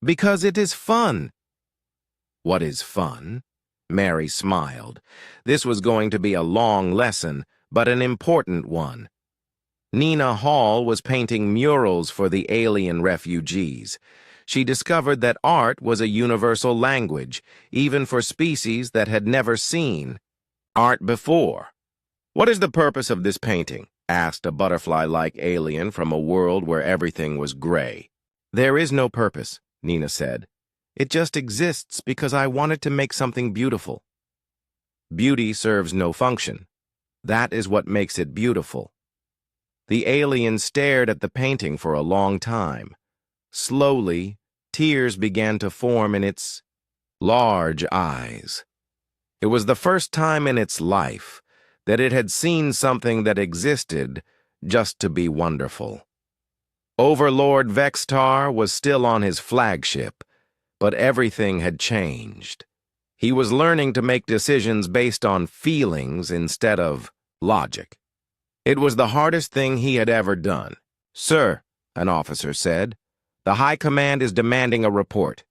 Because it is fun. What is fun? Mary smiled. This was going to be a long lesson, but an important one. Nina Hall was painting murals for the alien refugees. She discovered that art was a universal language, even for species that had never seen art before. "What is the purpose of this painting?" asked a butterfly-like alien from a world where everything was gray. "There is no purpose," Nina said. "It just exists because I wanted to make something beautiful." Beauty serves no function. That is what makes it beautiful. The alien stared at the painting for a long time. Slowly, tears began to form in its large eyes. It was the first time in its life that it had seen something that existed just to be wonderful. Overlord Vextar was still on his flagship, but everything had changed. He was learning to make decisions based on feelings instead of logic. It was the hardest thing he had ever done. "Sir," an officer said, "the High Command is demanding a report."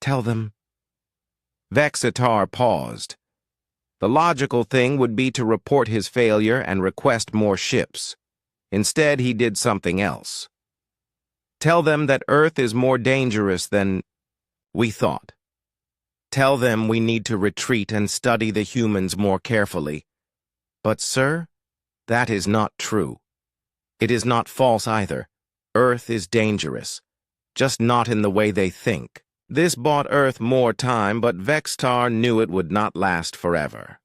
"Tell them." Vexatar paused. The logical thing would be to report his failure and request more ships. Instead, he did something else. "Tell them that Earth is more dangerous than we thought. Tell them we need to retreat and study the humans more carefully. But, sir, that is not true. It is not false either. Earth is dangerous, just not in the way they think." This bought Earth more time, but Vextar knew it would not last forever.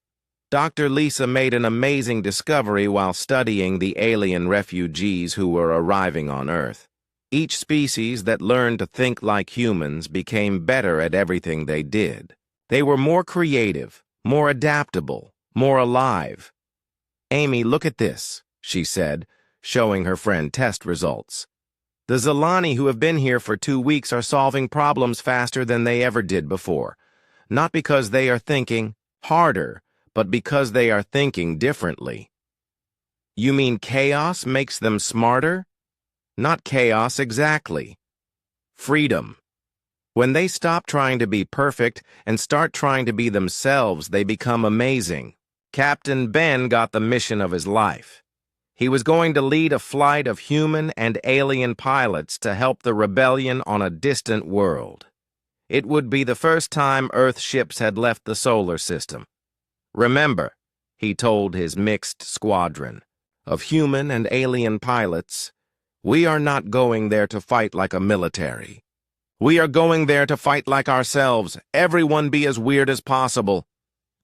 Dr. Lisa made an amazing discovery while studying the alien refugees who were arriving on Earth. Each species that learned to think like humans became better at everything they did. They were more creative, more adaptable, more alive. "Amy, look at this," she said, showing her friend test results. "The Zilani who have been here for 2 weeks are solving problems faster than they ever did before. Not because they are thinking harder, but because they are thinking differently." "You mean chaos makes them smarter?" "Not chaos exactly. Freedom. When they stop trying to be perfect and start trying to be themselves, they become amazing." Captain Ben got the mission of his life. He was going to lead a flight of human and alien pilots to help the rebellion on a distant world. It would be the first time Earth ships had left the solar system. "Remember," he told his mixed squadron of human and alien pilots, "we are not going there to fight like a military. We are going there to fight like ourselves. Everyone be as weird as possible."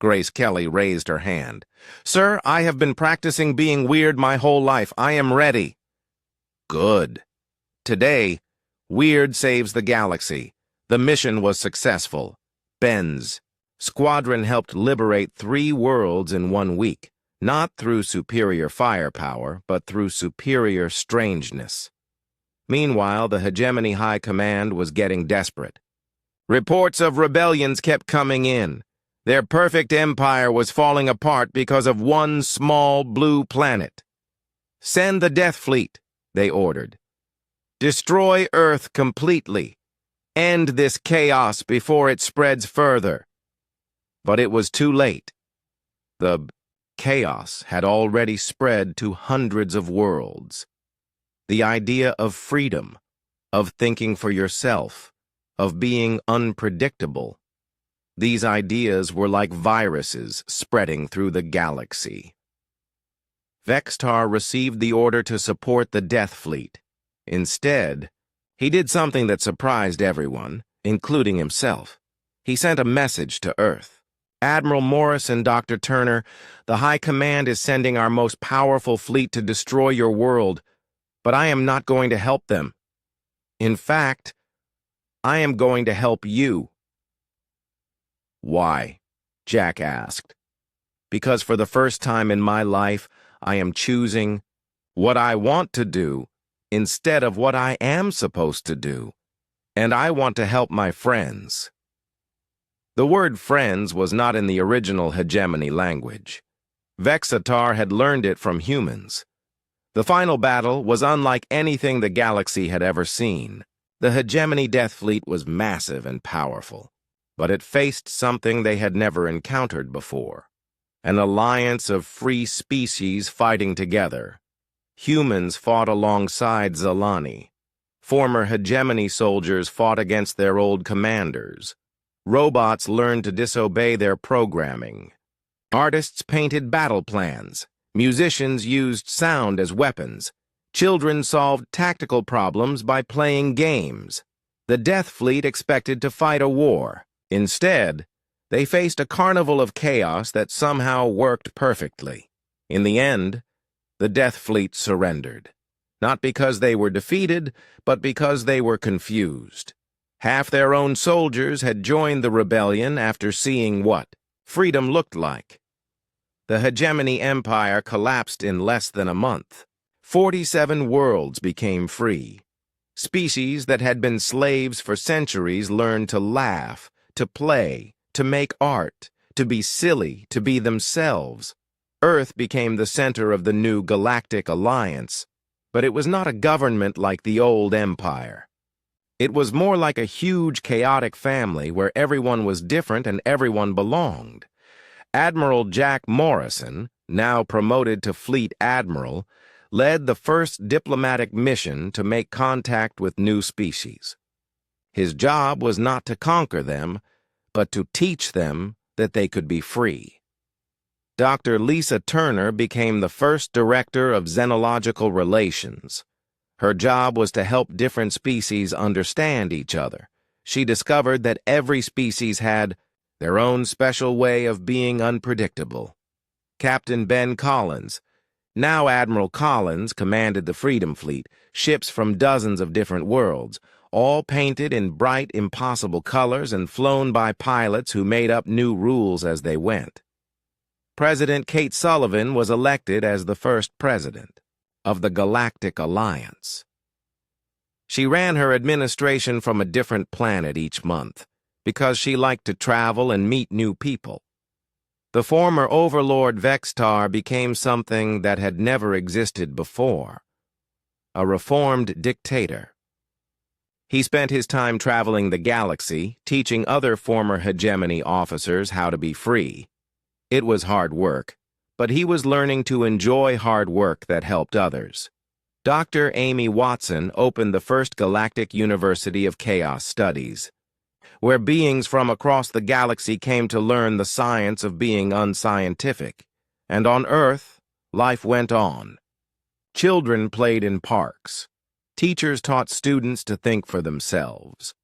Grace Kelly raised her hand. "Sir, I have been practicing being weird my whole life. I am ready." "Good. Today, weird saves the galaxy. The mission was successful. Ben's squadron helped liberate 3 worlds in 1 week, not through superior firepower, but through superior strangeness." Meanwhile, the Hegemony High Command was getting desperate. Reports of rebellions kept coming in. Their perfect empire was falling apart because of one small blue planet. "Send the Death Fleet," they ordered. "Destroy Earth completely. End this chaos before it spreads further." But it was too late. The chaos had already spread to hundreds of worlds. The idea of freedom, of thinking for yourself, of being unpredictable, these ideas were like viruses spreading through the galaxy. Vextar received the order to support the Death Fleet. Instead, he did something that surprised everyone, including himself. He sent a message to Earth. "Admiral Morris and Dr. Turner, the High Command is sending our most powerful fleet to destroy your world, but I am not going to help them. In fact, I am going to help you." "Why?" Jack asked. "Because for the first time in my life, I am choosing what I want to do instead of what I am supposed to do, and I want to help my friends." The word friends was not in the original Hegemony language. Vexatar had learned it from humans. The final battle was unlike anything the galaxy had ever seen. The Hegemony Death Fleet was massive and powerful, but it faced something they had never encountered before. An alliance of free species fighting together. Humans fought alongside Zalani. Former Hegemony soldiers fought against their old commanders. Robots learned to disobey their programming. Artists painted battle plans. Musicians used sound as weapons. Children solved tactical problems by playing games. The Death Fleet expected to fight a war. Instead, they faced a carnival of chaos that somehow worked perfectly. In the end, the Death Fleet surrendered. Not because they were defeated, but because they were confused. Half their own soldiers had joined the rebellion after seeing what freedom looked like. The Hegemony Empire collapsed in less than a month. 47 worlds became free. Species that had been slaves for centuries learned to laugh, to play, to make art, to be silly, to be themselves. Earth became the center of the new Galactic Alliance, but it was not a government like the old empire. It was more like a huge, chaotic family where everyone was different and everyone belonged. Admiral Jack Morrison, now promoted to Fleet Admiral, led the first diplomatic mission to make contact with new species. His job was not to conquer them, but to teach them that they could be free. Dr. Lisa Turner became the first director of xenological relations. Her job was to help different species understand each other. She discovered that every species had their own special way of being unpredictable. Captain Ben Collins, now Admiral Collins, commanded the Freedom Fleet, ships from dozens of different worlds, all painted in bright, impossible colors and flown by pilots who made up new rules as they went. President Kate Sullivan was elected as the first president of the Galactic Alliance. She ran her administration from a different planet each month because she liked to travel and meet new people. The former Overlord Vextar became something that had never existed before, a reformed dictator. He spent his time traveling the galaxy, teaching other former Hegemony officers how to be free. It was hard work, but he was learning to enjoy hard work that helped others. Dr. Amy Watson opened the first Galactic University of Chaos Studies, where beings from across the galaxy came to learn the science of being unscientific. And on Earth, life went on. Children played in parks. Teachers taught students to think for themselves.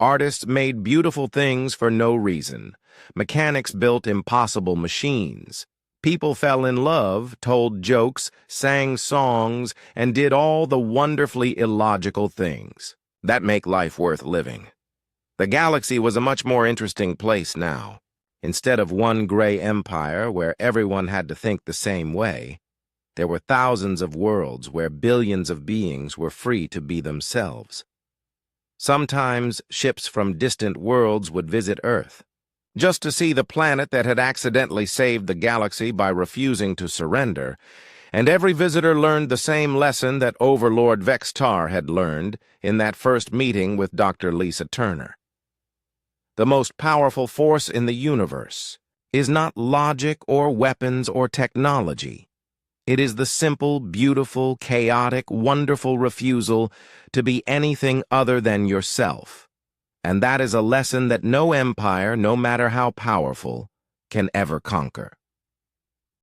Artists made beautiful things for no reason. Mechanics built impossible machines. People fell in love, told jokes, sang songs, and did all the wonderfully illogical things that make life worth living. The galaxy was a much more interesting place now. Instead of one gray empire where everyone had to think the same way, there were thousands of worlds where billions of beings were free to be themselves. Sometimes ships from distant worlds would visit Earth, just to see the planet that had accidentally saved the galaxy by refusing to surrender, and every visitor learned the same lesson that Overlord Vextar had learned in that first meeting with Dr. Lisa Turner. The most powerful force in the universe is not logic or weapons or technology. It is the simple, beautiful, chaotic, wonderful refusal to be anything other than yourself. And that is a lesson that no empire, no matter how powerful, can ever conquer.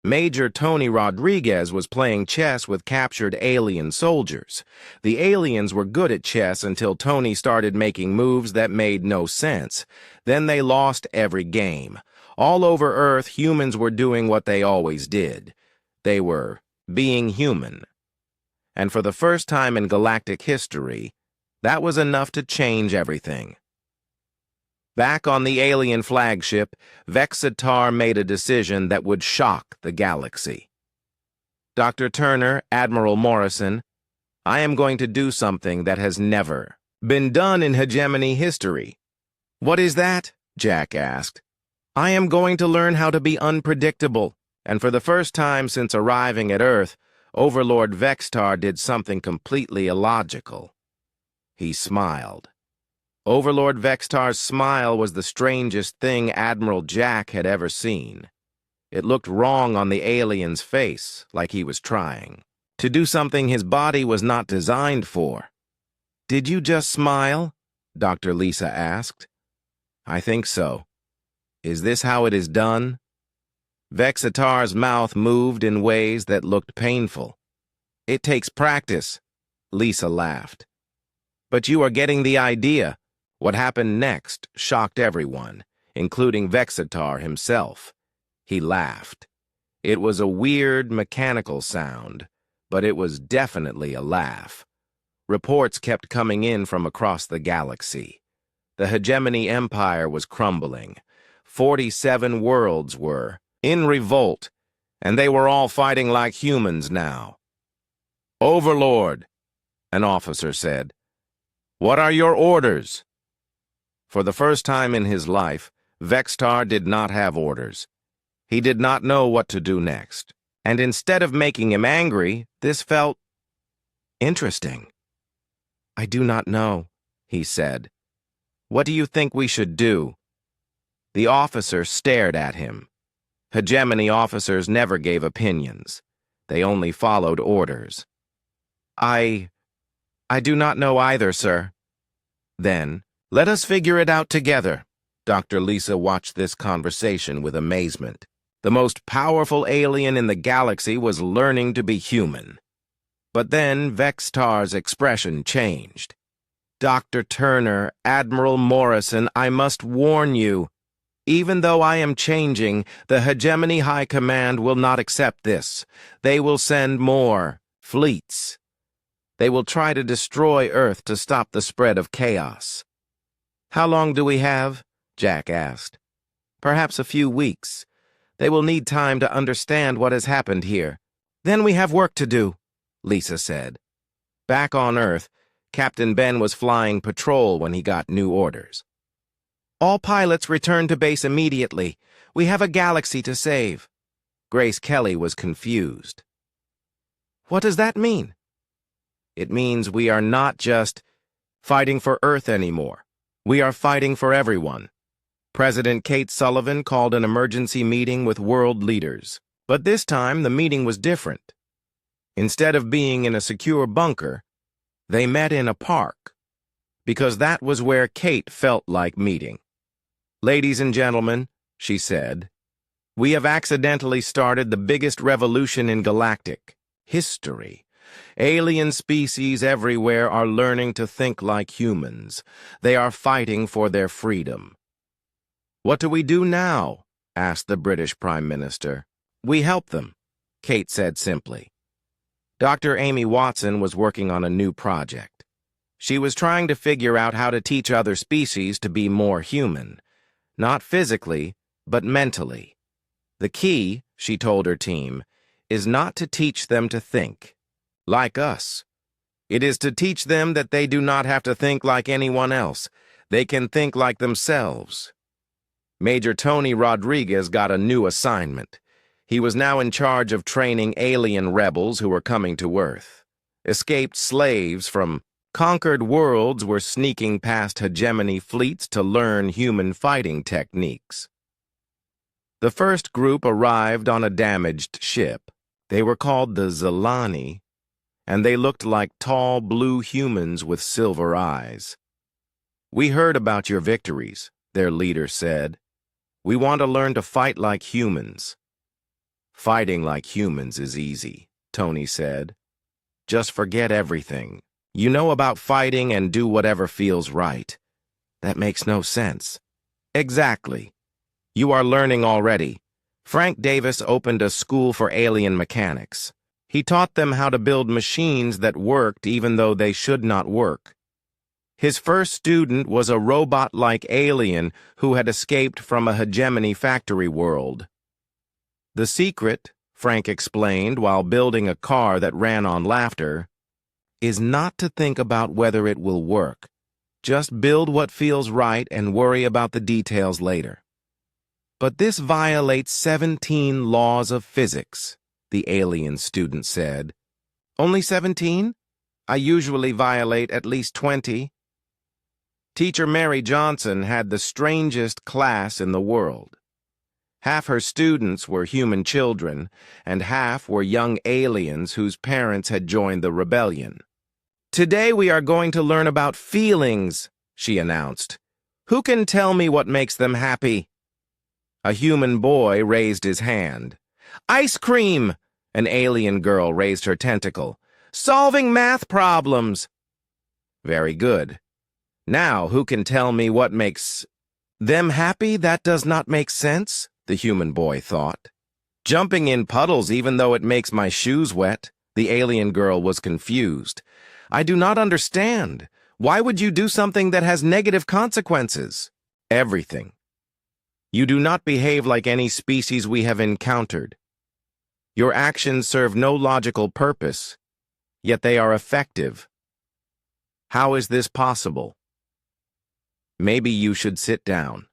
Major Tony Rodriguez was playing chess with captured alien soldiers. The aliens were good at chess until Tony started making moves that made no sense. Then they lost every game. All over Earth, humans were doing what they always did. They were being human. And for the first time in galactic history, that was enough to change everything. Back on the alien flagship, Vexatar made a decision that would shock the galaxy. Dr. Turner, Admiral Morrison, I am going to do something that has never been done in Hegemony history. What is that? Jack asked. I am going to learn how to be unpredictable, and for the first time since arriving at Earth, Overlord Vextar did something completely illogical. He smiled. Overlord Vextar's smile was the strangest thing Admiral Jack had ever seen. It looked wrong on the alien's face, like he was trying to do something his body was not designed for. "Did you just smile?" Dr. Lisa asked. "I think so. Is this how it is done?" Vexatar's mouth moved in ways that looked painful. "It takes practice," Lisa laughed. "But you are getting the idea." What happened next shocked everyone, including Vexatar himself. He laughed. It was a weird, mechanical sound, but it was definitely a laugh. Reports kept coming in from across the galaxy. The Hegemony Empire was crumbling. 47 worlds were in revolt, and they were all fighting like humans now. "Overlord," an officer said, "what are your orders?" For the first time in his life, Vextar did not have orders. He did not know what to do next. And instead of making him angry, this felt interesting. "I do not know," he said. "What do you think we should do?" The officer stared at him. Hegemony officers never gave opinions. They only followed orders. I do not know either, sir." "Then, let us figure it out together." Dr. Lisa watched this conversation with amazement. The most powerful alien in the galaxy was learning to be human. But then Vextar's expression changed. "Dr. Turner, Admiral Morrison, I must warn you. Even though I am changing, the Hegemony High Command will not accept this. They will send more fleets. They will try to destroy Earth to stop the spread of chaos." "How long do we have?" Jack asked. "Perhaps a few weeks. They will need time to understand what has happened here. Then we have work to do," Lisa said. Back on Earth, Captain Ben was flying patrol when he got new orders. "All pilots return to base immediately. We have a galaxy to save." Grace Kelly was confused. "What does that mean?" "It means we are not just fighting for Earth anymore. We are fighting for everyone." President Kate Sullivan called an emergency meeting with world leaders. But this time, the meeting was different. Instead of being in a secure bunker, they met in a park, because that was where Kate felt like meeting. "Ladies and gentlemen," she said, "we have accidentally started the biggest revolution in galactic history. Alien species everywhere are learning to think like humans. They are fighting for their freedom." "What do we do now?" asked the British Prime Minister. "We help them," Kate said simply. Dr. Amy Watson was working on a new project. She was trying to figure out how to teach other species to be more human. Not physically, but mentally. The key, she told her team, is not to teach them to think like us. It is to teach them that they do not have to think like anyone else. They can think like themselves. Major Tony Rodriguez got a new assignment. He was now in charge of training alien rebels who were coming to Earth. Escaped slaves from conquered worlds were sneaking past hegemony fleets to learn human fighting techniques. The first group arrived on a damaged ship. They were called the Zelani, and they looked like tall blue humans with silver eyes. "We heard about your victories," their leader said. "We want to learn to fight like humans." "Fighting like humans is easy," Tony said. "Just forget everything. You know about fighting and do whatever feels right." "That makes no sense." "Exactly. You are learning already." Frank Davis opened a school for alien mechanics. He taught them how to build machines that worked even though they should not work. His first student was a robot-like alien who had escaped from a hegemony factory world. "The secret," Frank explained while building a car that ran on laughter, "is not to think about whether it will work. Just build what feels right and worry about the details later." "But this violates 17 laws of physics," the alien student said. "Only 17? I usually violate at least 20. Teacher Mary Johnson had the strangest class in the world. Half her students were human children, and half were young aliens whose parents had joined the rebellion. Today we are going to learn about feelings, she announced. Who can tell me what makes them happy? A human boy raised his hand. Ice cream! An alien girl raised her tentacle. Solving math problems! Very good. Now, who can tell me what makes them happy? That does not make sense, the human boy thought. Jumping in puddles even though it makes my shoes wet. The alien girl was confused. I do not understand. Why would you do something that has negative consequences? Everything. You do not behave like any species we have encountered. Your actions serve no logical purpose, yet they are effective. How is this possible? Maybe you should sit down,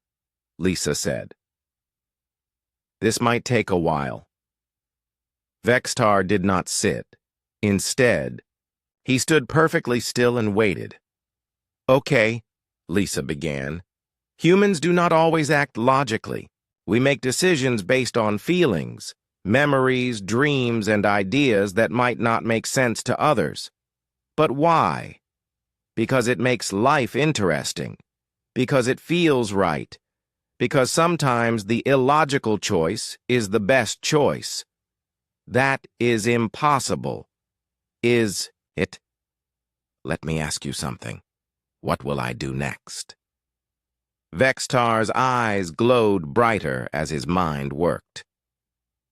Lisa said. This might take a while. Vextar did not sit. Instead, he stood perfectly still and waited. Okay, Lisa began. Humans do not always act logically. We make decisions based on feelings, memories, dreams, and ideas that might not make sense to others. But why? Because it makes life interesting. Because it feels right. Because sometimes the illogical choice is the best choice. That is impossible. Is it? Let me ask you something. What will I do next? Vextar's eyes glowed brighter as his mind worked.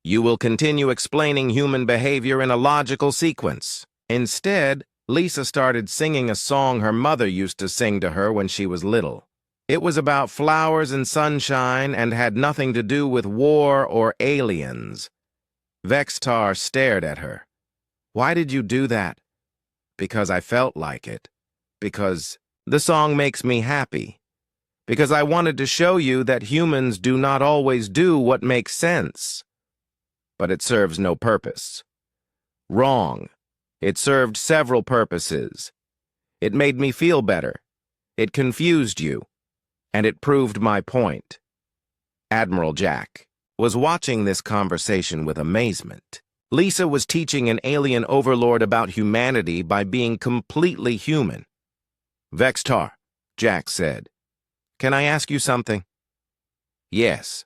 You will continue explaining human behavior in a logical sequence. Instead, Lisa started singing a song her mother used to sing to her when she was little. It was about flowers and sunshine and had nothing to do with war or aliens. Vextar stared at her. Why did you do that? Because I felt like it. Because the song makes me happy. Because I wanted to show you that humans do not always do what makes sense. But it serves no purpose. Wrong. It served several purposes. It made me feel better. It confused you. And it proved my point. Admiral Jack was watching this conversation with amazement. Lisa was teaching an alien overlord about humanity by being completely human. Vextar, Jack said. Can I ask you something? Yes.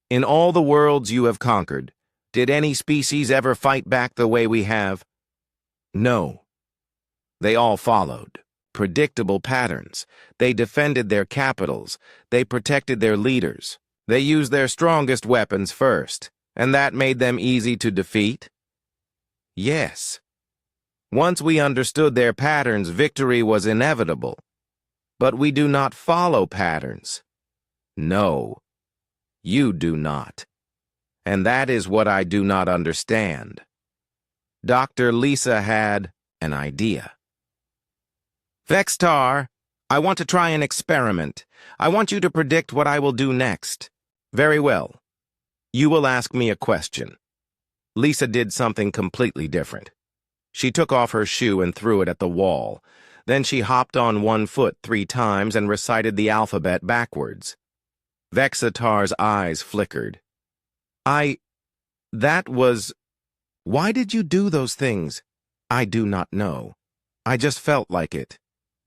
In all the worlds you have conquered, did any species ever fight back the way we have? No. They all followed predictable patterns. They defended their capitals. They protected their leaders. They used their strongest weapons first, and that made them easy to defeat? Yes. Once we understood their patterns, victory was inevitable. But we do not follow patterns. No, you do not. And that is what I do not understand. Dr. Lisa had an idea. Vextar, I want to try an experiment. I want you to predict what I will do next. Very well. You will ask me a question. Lisa did something completely different. She took off her shoe and threw it at the wall. Then she hopped on one foot 3 times and recited the alphabet backwards. Vexatar's eyes flickered. That was... Why did you do those things? I do not know. I just felt like it.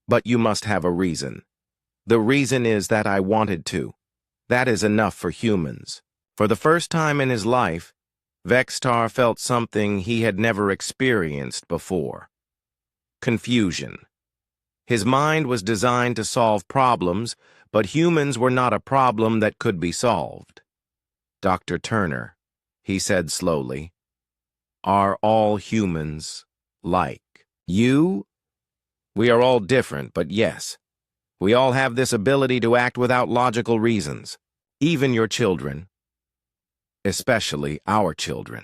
But you must have a reason. The reason is that I wanted to. That is enough for humans. For the first time in his life, Vextar felt something he had never experienced before. Confusion. His mind was designed to solve problems, but humans were not a problem that could be solved. Dr. Turner, he said slowly, are all humans like you? We are all different, but yes, we all have this ability to act without logical reasons, even your children, especially our children.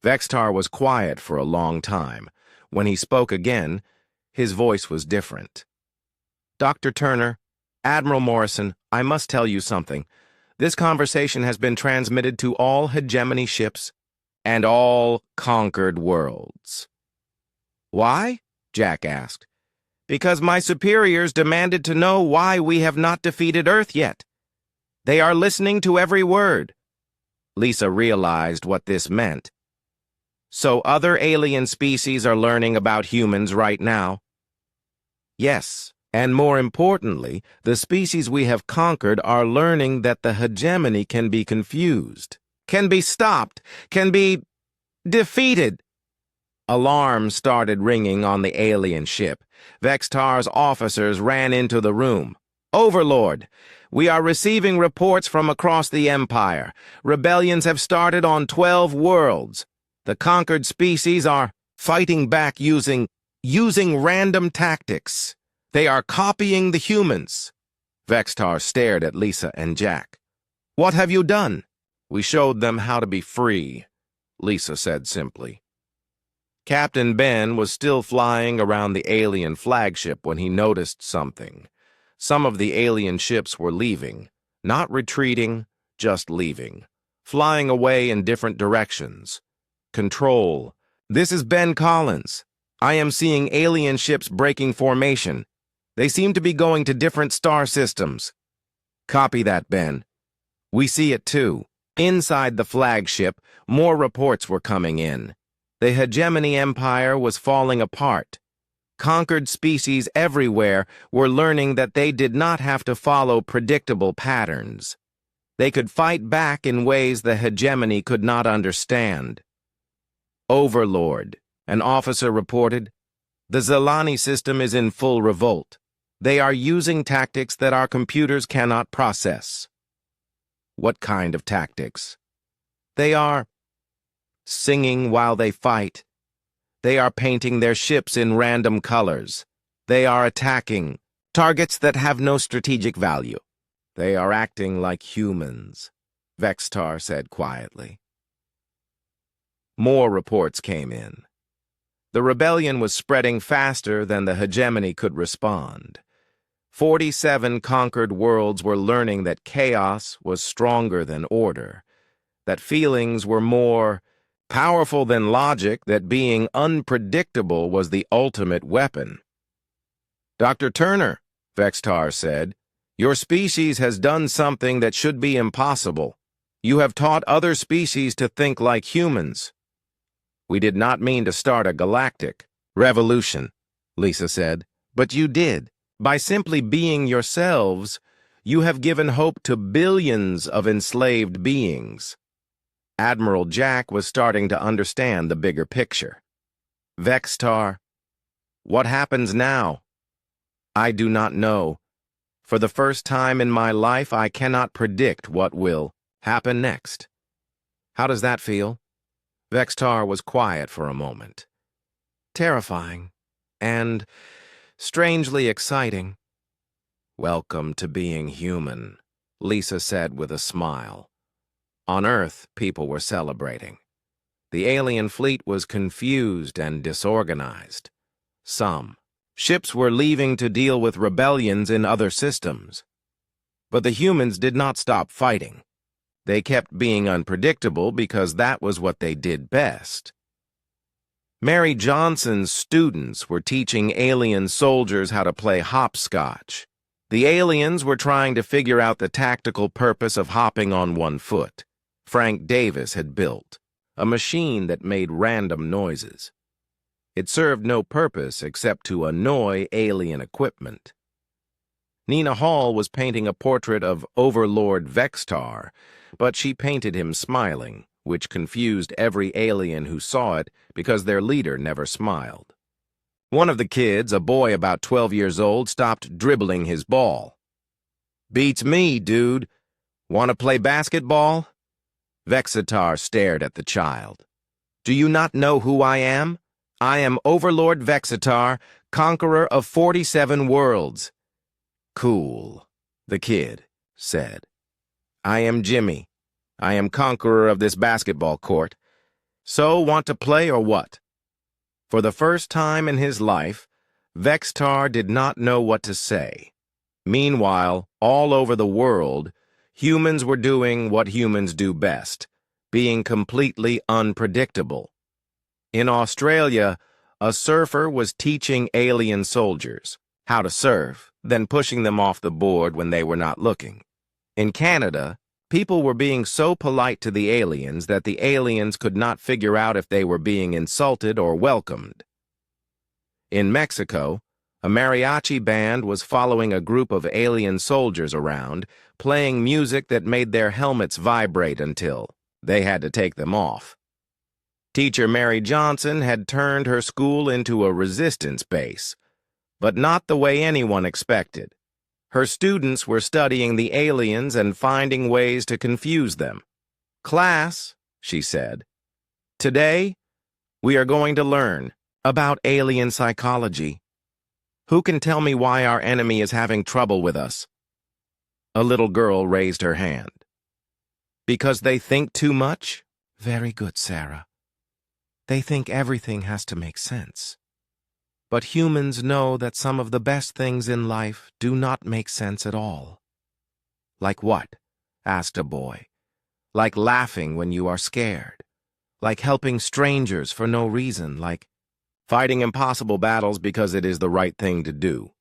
Vextar was quiet for a long time. When he spoke again, his voice was different. Dr. Turner, Admiral Morrison, I must tell you something. This conversation has been transmitted to all hegemony ships and all conquered worlds. Why? Jack asked. Because my superiors demanded to know why we have not defeated Earth yet. They are listening to every word. Lisa realized what this meant. So other alien species are learning about humans right now? Yes, and more importantly, the species we have conquered are learning that the hegemony can be confused, can be stopped, can be defeated. Alarms started ringing on the alien ship. Vextar's officers ran into the room. Overlord, we are receiving reports from across the Empire. Rebellions have started on 12 worlds. The conquered species are fighting back using random tactics. They are copying the humans. Vextar stared at Lisa and Jack. What have you done? We showed them how to be free, Lisa said simply. Captain Ben was still flying around the alien flagship when he noticed something. Some of the alien ships were leaving, not retreating, just leaving, flying away in different directions. Control. This is Ben Collins. I am seeing alien ships breaking formation. They seem to be going to different star systems. Copy that, Ben. We see it too. Inside the flagship, more reports were coming in. The hegemony empire was falling apart. Conquered species everywhere were learning that they did not have to follow predictable patterns. They could fight back in ways the hegemony could not understand. Overlord, an officer reported. The Zelani system is in full revolt. They are using tactics that our computers cannot process. What kind of tactics? They are singing while they fight. They are painting their ships in random colors. They are attacking targets that have no strategic value. They are acting like humans, Vextar said quietly. More reports came in. The rebellion was spreading faster than the hegemony could respond. 47 conquered worlds were learning that chaos was stronger than order, that feelings were more powerful than logic, that being unpredictable was the ultimate weapon. Dr. Turner, Vextar said, your species has done something that should be impossible. You have taught other species to think like humans. We did not mean to start a galactic revolution, Lisa said, but you did. By simply being yourselves, you have given hope to billions of enslaved beings. Admiral Jack was starting to understand the bigger picture. Vextar, what happens now? I do not know. For the first time in my life, I cannot predict what will happen next. How does that feel? Vextar was quiet for a moment. Terrifying and strangely exciting. Welcome to being human, Lisa said with a smile. On Earth, people were celebrating. The alien fleet was confused and disorganized. Some ships were leaving to deal with rebellions in other systems. But the humans did not stop fighting. They kept being unpredictable because that was what they did best. Mary Johnson's students were teaching alien soldiers how to play hopscotch. The aliens were trying to figure out the tactical purpose of hopping on one foot. Frank Davis had built a machine that made random noises. It served no purpose except to annoy alien equipment. Nina Hall was painting a portrait of Overlord Vextar, but she painted him smiling, which confused every alien who saw it because their leader never smiled. One of the kids, a boy about 12 years old, stopped dribbling his ball. Beats me, dude. Want to play basketball? Vextar stared at the child. Do you not know who I am? I am Overlord Vextar, conqueror of 47 worlds. Cool, the kid said. I am Jimmy. I am conqueror of this basketball court. So, want to play or what? For the first time in his life, Vextar did not know what to say. Meanwhile, all over the world, humans were doing what humans do best, being completely unpredictable. In Australia, A surfer was teaching alien soldiers how to surf, then pushing them off the board when they were not looking. In Canada, people were being so polite to the aliens that the aliens could not figure out if they were being insulted or welcomed. In Mexico, a mariachi band was following a group of alien soldiers around, playing music that made their helmets vibrate until they had to take them off. Teacher Mary Johnson had turned her school into a resistance base, but not the way anyone expected. Her students were studying the aliens and finding ways to confuse them. "Class," she said, "today we are going to learn about alien psychology. Who can tell me why our enemy is having trouble with us?" A little girl raised her hand. "Because they think too much?" "Very good, Sarah. They think everything has to make sense. But humans know that some of the best things in life do not make sense at all." "Like what?" asked a boy. "Like laughing when you are scared. Like helping strangers for no reason. Like fighting impossible battles because it is the right thing to do."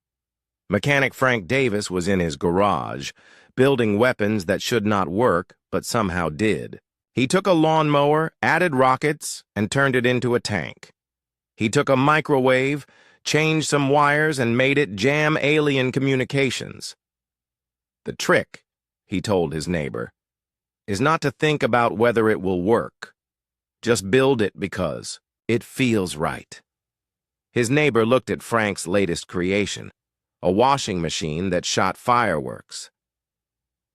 Mechanic Frank Davis was in his garage, building weapons that should not work, but somehow did. He took a lawnmower, added rockets, and turned it into a tank. He took a microwave, changed some wires, and made it jam alien communications. "The trick," he told his neighbor, "is not to think about whether it will work. Just build it because it feels right." His neighbor looked at Frank's latest creation, a washing machine that shot fireworks.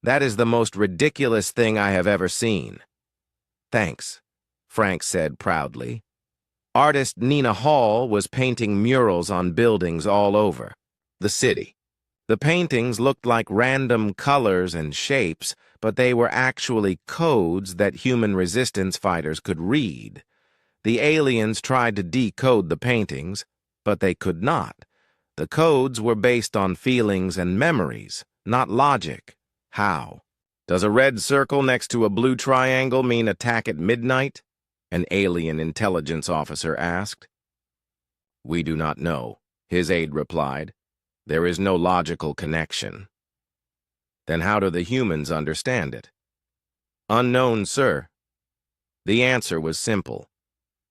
"That is the most ridiculous thing I have ever seen." "Thanks," Frank said proudly. Artist Nina Hall was painting murals on buildings all over the city. The paintings looked like random colors and shapes, but they were actually codes that human resistance fighters could read. The aliens tried to decode the paintings, but they could not. The codes were based on feelings and memories, not logic. How? "Does a red circle next to a blue triangle mean attack at midnight?" an alien intelligence officer asked. "We do not know," his aide replied. "There is no logical connection." "Then how do the humans understand it?" "Unknown, sir." The answer was simple.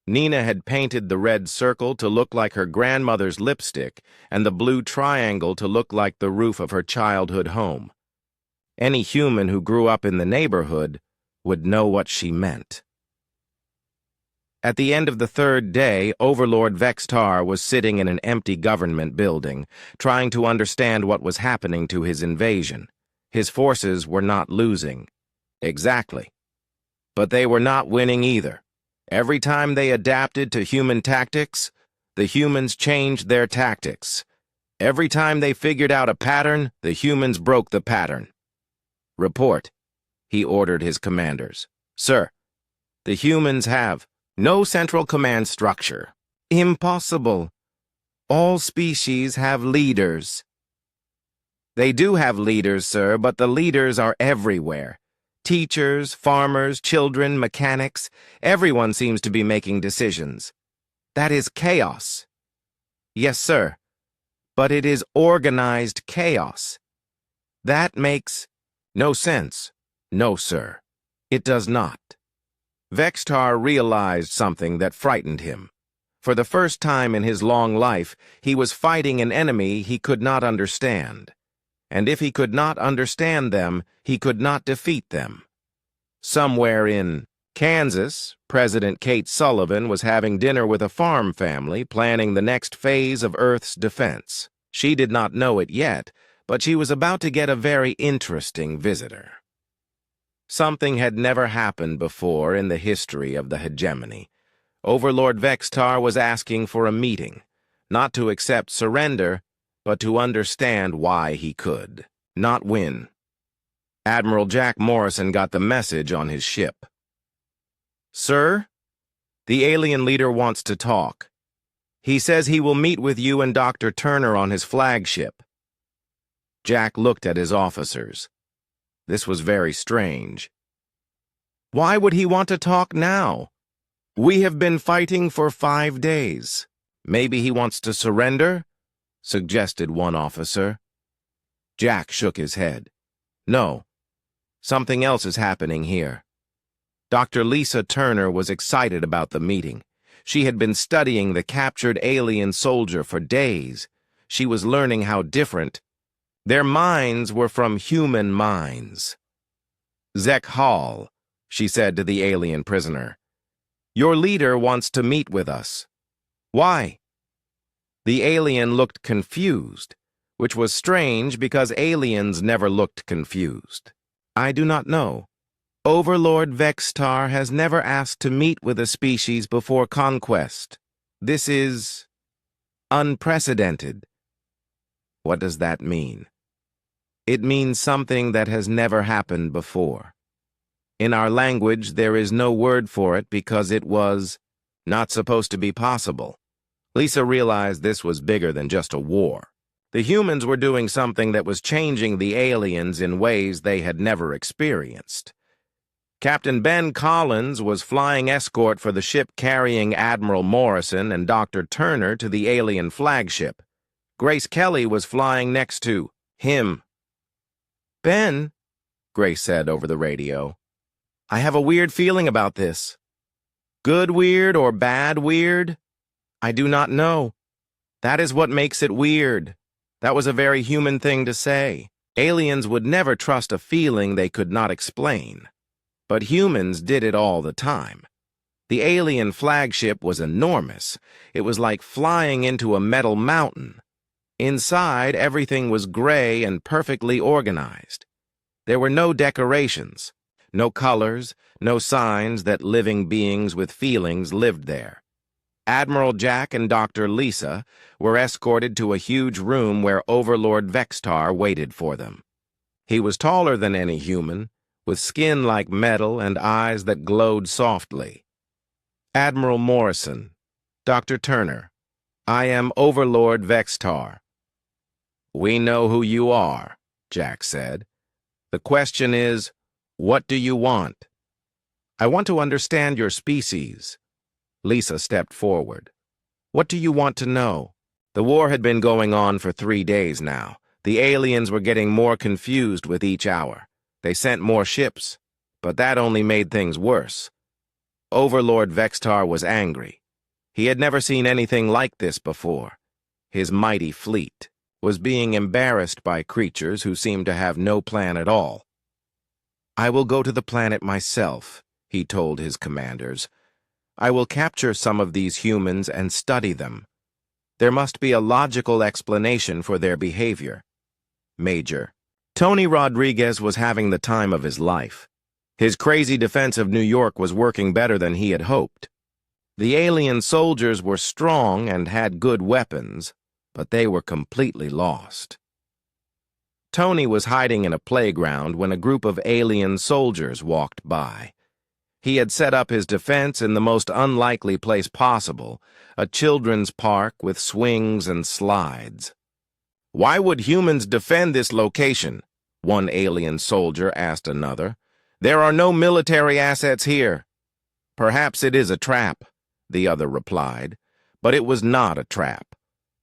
Nina had painted the red circle to look like her grandmother's lipstick and the blue triangle to look like the roof of her childhood home. Any human who grew up in the neighborhood would know what she meant. At the end of the third day, Overlord Vextar was sitting in an empty government building, trying to understand what was happening to his invasion. His forces were not losing. Exactly. But they were not winning either. Every time they adapted to human tactics, the humans changed their tactics. Every time they figured out a pattern, the humans broke the pattern. "Report," he ordered his commanders. "Sir, the humans have no central command structure." "Impossible. All species have leaders." "They do have leaders, sir, but the leaders are everywhere. Teachers, farmers, children, mechanics, everyone seems to be making decisions. That is chaos." "Yes, sir, but it is organized chaos. That makes no sense." "No, sir, it does not." Vextar realized something that frightened him. For the first time in his long life, he was fighting an enemy he could not understand. And if he could not understand them, he could not defeat them. Somewhere in Kansas, President Kate Sullivan was having dinner with a farm family, planning the next phase of Earth's defense. She did not know it yet, but she was about to get a very interesting visitor. Something had never happened before in the history of the hegemony. Overlord Vextar was asking for a meeting, not to accept surrender, but to understand why he could not win. Admiral Jack Morrison got the message on his ship. "Sir, the alien leader wants to talk. He says he will meet with you and Dr. Turner on his flagship." Jack looked at his officers. This was very strange. "Why would he want to talk now? We have been fighting for 5 days. Maybe he wants to surrender? Suggested one officer. Jack shook his head. No, something else is happening here. Dr. Lisa Turner was excited about the meeting. She had been studying the captured alien soldier for days. She was learning how different. Their minds were from human minds. Zek Hall, she said to the alien prisoner. Your leader wants to meet with us. Why? The alien looked confused, which was strange because aliens never looked confused. I do not know. Overlord Vextar has never asked to meet with a species before conquest. This is unprecedented. What does that mean? It means something that has never happened before. In our language, there is no word for it because it was not supposed to be possible. Lisa realized this was bigger than just a war. The humans were doing something that was changing the aliens in ways they had never experienced. Captain Ben Collins was flying escort for the ship carrying Admiral Morrison and Dr. Turner to the alien flagship. Grace Kelly was flying next to him. Ben, Grace said over the radio, I have a weird feeling about this. Good weird or bad weird? I do not know. That is what makes it weird. That was a very human thing to say. Aliens would never trust a feeling they could not explain. But humans did it all the time. The alien flagship was enormous. It was like flying into a metal mountain. Inside, everything was gray and perfectly organized. There were no decorations, no colors, no signs that living beings with feelings lived there. Admiral Jack and Dr. Lisa were escorted to a huge room where Overlord Vextar waited for them. He was taller than any human, with skin like metal and eyes that glowed softly. Admiral Morrison, Dr. Turner, I am Overlord Vextar. We know who you are, Jack said. The question is, what do you want? I want to understand your species. Lisa stepped forward. What do you want to know? The war had been going on for 3 days now. The aliens were getting more confused with each hour. They sent more ships, but that only made things worse. Overlord Vextar was angry. He had never seen anything like this before. His mighty fleet was being embarrassed by creatures who seemed to have no plan at all. I will go to the planet myself, he told his commanders. I will capture some of these humans and study them. There must be a logical explanation for their behavior. Major. Tony Rodriguez was having the time of his life. His crazy defense of New York was working better than he had hoped. The alien soldiers were strong and had good weapons, but they were completely lost. Tony was hiding in a playground when a group of alien soldiers walked by. He had set up his defense in the most unlikely place possible, a children's park with swings and slides. Why would humans defend this location? One alien soldier asked another. There are no military assets here. Perhaps it is a trap, the other replied, but it was not a trap.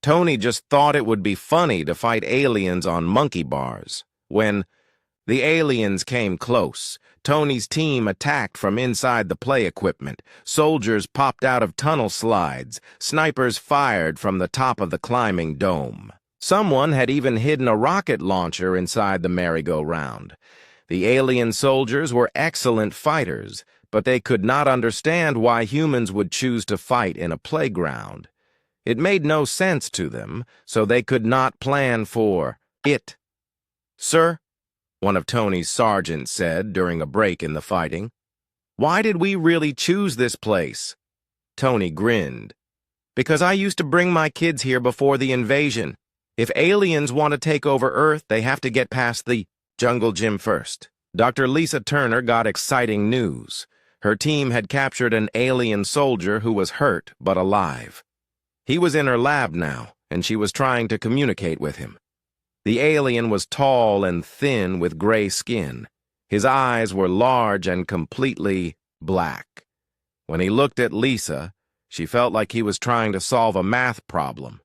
Tony just thought it would be funny to fight aliens on monkey bars. When the aliens came close, Tony's team attacked from inside the play equipment. Soldiers popped out of tunnel slides. Snipers fired from the top of the climbing dome. Someone had even hidden a rocket launcher inside the merry-go-round. The alien soldiers were excellent fighters, but they could not understand why humans would choose to fight in a playground. It made no sense to them, so they could not plan for it. Sir, one of Tony's sergeants said during a break in the fighting, why did we really choose this place? Tony grinned. Because I used to bring my kids here before the invasion. If aliens want to take over Earth, they have to get past the jungle gym first. Dr. Lisa Turner got exciting news. Her team had captured an alien soldier who was hurt but alive. He was in her lab now, and she was trying to communicate with him. The alien was tall and thin with gray skin. His eyes were large and completely black. When he looked at Lisa, She felt like he was trying to solve a math problem.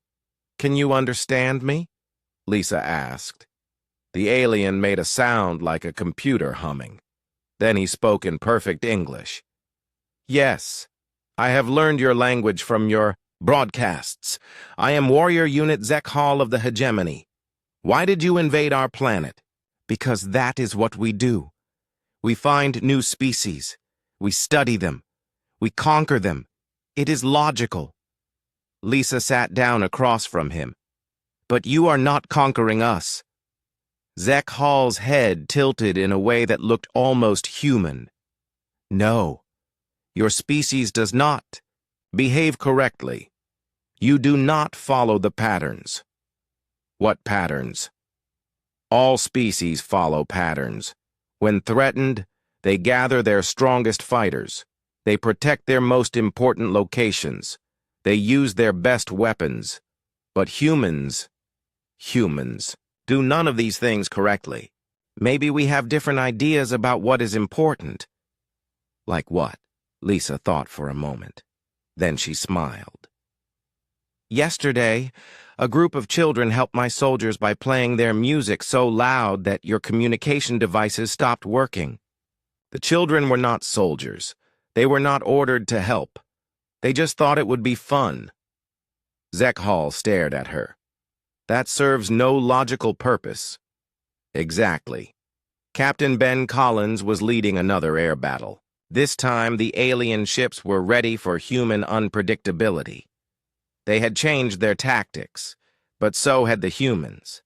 "Can you understand me?" Lisa asked. The alien made a sound like a computer humming. Then he spoke in perfect English. "Yes, I have learned your language from your broadcasts. I am Warrior Unit Zek Hall of the Hegemony. Why did you invade our planet?" "Because that is what we do. We find new species. We study them. We conquer them. It is logical." Lisa sat down across from him. "But you are not conquering us." Zek Hall's head tilted in a way that looked almost human. "No, your species does not. Behave correctly. You do not follow the patterns." "What patterns?" "All species follow patterns. When threatened, they gather their strongest fighters. They protect their most important locations. They use their best weapons. But humans do none of these things correctly. Maybe we have different ideas about what is important." "Like what?" Lisa thought for a moment. Then she smiled. "Yesterday, a group of children helped my soldiers by playing their music so loud that your communication devices stopped working. The children were not soldiers. They were not ordered to help. They just thought it would be fun." Zek Hall stared at her. "That serves no logical purpose." "Exactly." Captain Ben Collins was leading another air battle. This time, the alien ships were ready for human unpredictability. They had changed their tactics, but so had the humans.